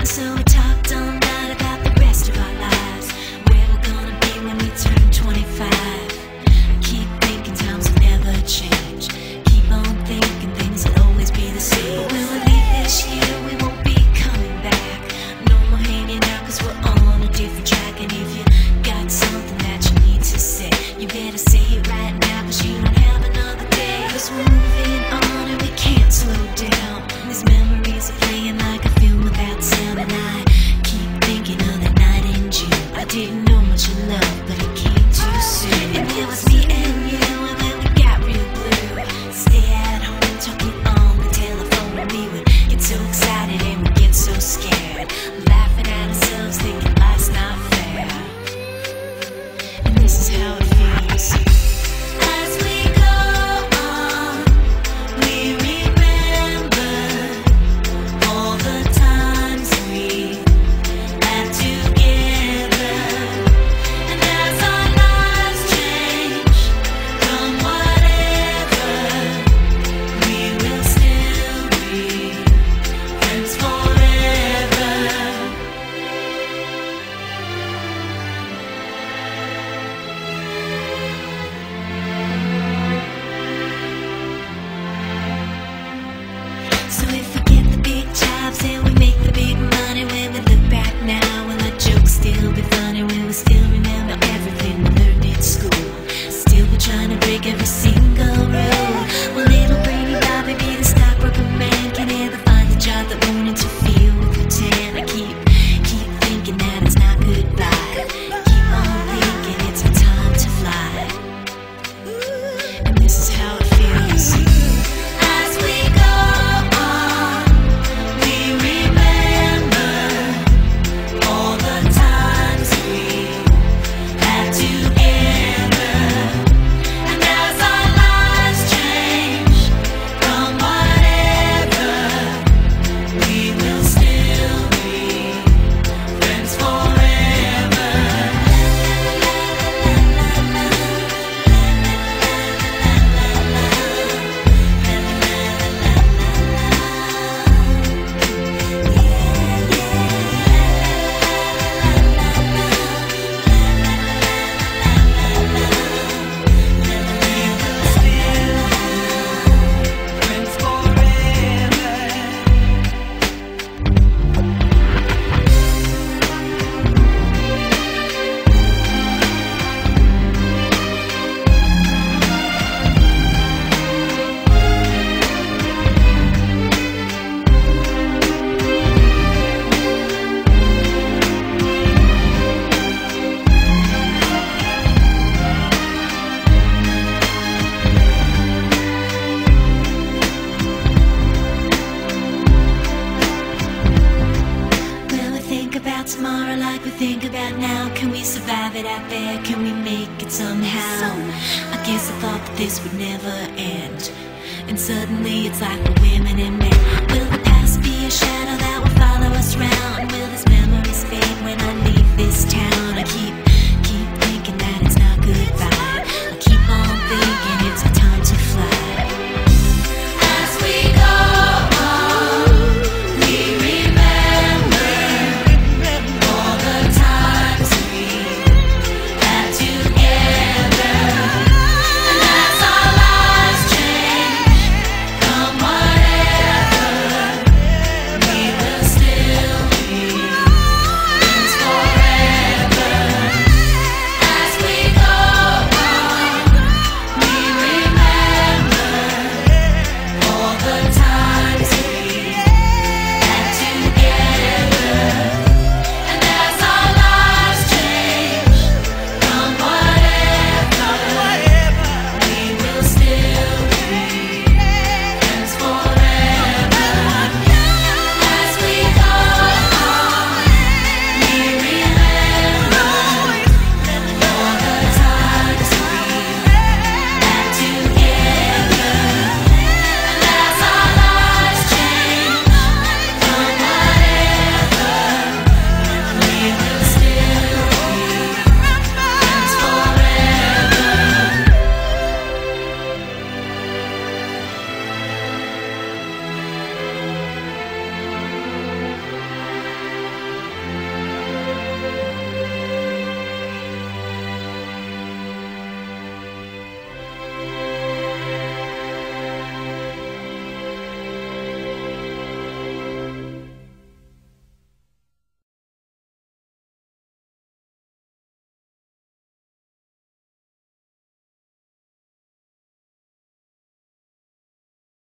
So we talked all night about the rest of our lives, where we're gonna be when we turn 25. I keep thinking times will never change. Keep on thinking things will always be the same. But when we leave this year, we won't be coming back. No more hanging out, cause we're on a different track. And if you got something that you need to say, you better say it right now, cause you don't have another day. Cause we're moving on and we can't slow down. These memories are playing like a film without sound. And I keep thinking of that night in June. I didn't know much of love, but it came too soon. And it was me and you, and then we got real blue. Stay at home talking on the telephone, and we would get so excited and we get so scared, laughing at ourselves, thinking life's not fair. And this is how it feels. As we go on, we remember all the times we had together. And as our lives change, come whatever, we will still be friends forever. So if we get the big jobs and we make the big money, when we look back now, will our jokes still be funny? Will we still remember everything we learned in school? Still be trying to break every single rule? Will little brainy Bobby be the stockbroker man? Can he ever find a job that won't interfere with the tan? I keep thinking that it's not goodbye. Keep on thinking it's our time to fly. And this is how it feels. As we go on, we remember all the times we had together. And as our lives change, come whatever, we will still be friends forever. Will we think about tomorrow like we think about now? Can we survive it out there? Can we make it somehow? I guess I thought that this would never end, and suddenly it's like we're women and men. Will the past be a shadow that will follow us round?